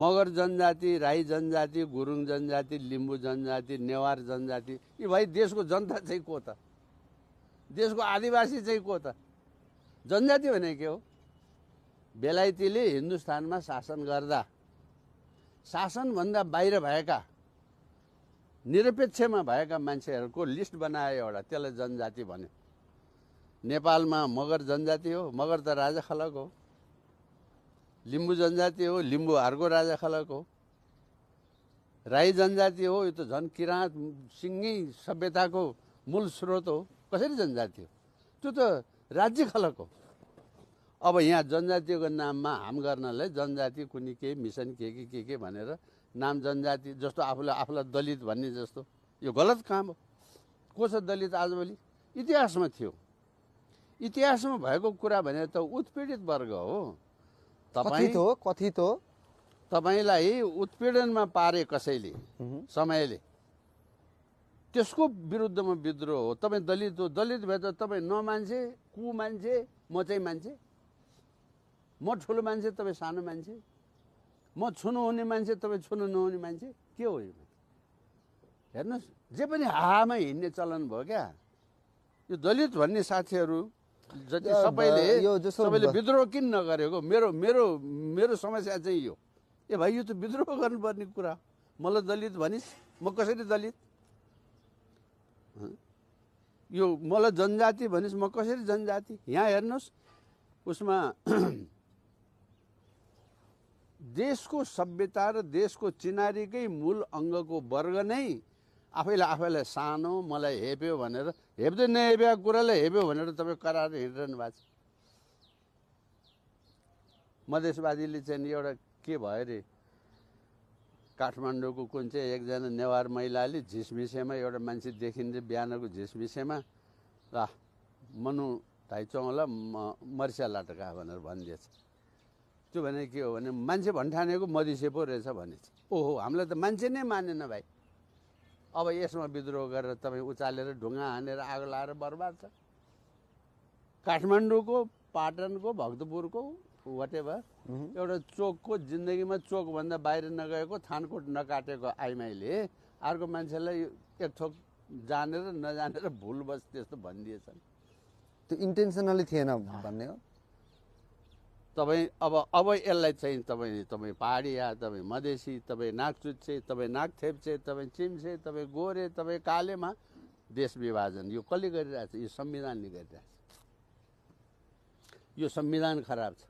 मगर जनजाति, राई जनजाति, गुरुङ जनजाति, लिम्बू जनजाति, नेवार जनजाति, यी भाइ देशको जनता चाहिँ को त? देशको आदिवासी चाहिँ को त? जनजाति भने के हो? बेलायतीले हिन्दुस्तानमा शासन गर्दा शासनभन्दा बाहिर भएका निरपेक्षमा भएका मान्छेहरूको लिस्ट बनायो एउटा, त्यसलाई जनजाति भन्यो। नेपालमा मगर जनजाति हो, मगर त राजा खलक हो। लिम्बू जनजाति हो, लिम्बूहरूको राजा खलक हो। राई जनजाति हो, यो त झन् किराँत सिङ्गी सभ्यताको मूल स्रोत हो। कसरी जनजाति हो? त्यो त राज्य खलक हो। अब यहाँ जनजातिको नाममा हाम गर्नलाई जनजाति कुनै के मिसन के भनेर नाम जनजाति, जस्तो आफूलाई दलित भन्ने जस्तो, यो गलत काम हो। को छ दलित आजभोलि? इतिहासमा थियो। इतिहासमा भएको कुरा भने त उत्पीडित वर्ग हो। कथित हो। तपाईलाई उत्पीडनमा पारे कसैले, समयले, त्यसको विरुद्धमा विद्रोह हो। तपाईँ दलित हो, दलित भए त तपाईँ नमान्छे, मान्छे, म चाहिँ मान्छे, म ठुलो मान्छे, तपाईँ सानो मान्छे, म छुनु हुने मान्छे, तपाईँ छुनु नहुने मान्छे, के हो यो? हेर्नुहोस्, जे पनि हाहामा हिँड्ने चलन भयो क्या यो दलित भन्ने साथीहरू। जति सबैले विद्रोह किन नगरेको? मेरो समस्या चाहिँ यो। ए भाइ, यो त विद्रोह गर्नुपर्ने कुरा। मलाई दलित भनिस्, म कसरी दलित? यो मलाई जनजाति भनिस्, म कसरी जनजाति? यहाँ हेर्नुहोस्, उसमा देशको सभ्यता र देशको चिनारीकै मूल अङ्गको वर्ग नै आफैलाई सानो, मलाई हेप्यो भनेर, हेप्दै नहेपेको कुरालाई हेप्यो भनेर तपाईँ कराएर हिँडिरहनु भएको छ। मधेसवादीले चाहिँ एउटा के भयो अरे, काठमाडौँको कुन चाहिँ एकजना नेवार महिलाले झिसमिसेमा एउटा मान्छे देखिन्छ, बिहानको झिसमिसेमा मनु धाइचौँला मर्सिया लाटका भनेर भनिदिएछ। त्यो भने के हो भने मान्छे भन्ठानेको मधिसे पो रहेछ भनेछ। ओहो, हामीलाई त मान्छे नै मानेन भाइ। अब यसमा विद्रोह गरेर तपाईँ उचालेर ढुङ्गा हानेर आगो लाएर बर्बाद छ। काठमाडौँको, पाटनको, भक्तपुरको वाटेभर एउटा चोकको जिन्दगीमा चोकभन्दा बाहिर नगएको, थानकोट नकाटेको आइमाईले अर्को मान्छेलाई एक थोक जानेर नजानेर भुलबस त्यस्तो भनिदिएछन्। त्यो इन्टेन्सनली थिएन भन्ने हो। तपाईँ अब यसलाई चाहिँ तपाईँ पहाडिया, तपाईँ मधेसी, तपाईँ नागचुच्चे, तपाईँ नागथेप्चे, तपाईँ चिम्से, तपाईँ गोरे, तपाईँ कालेमा देश विभाजन यो कसले गरिरहेछ? यो संविधानले गरिरहेछ। यो संविधान खराब छ।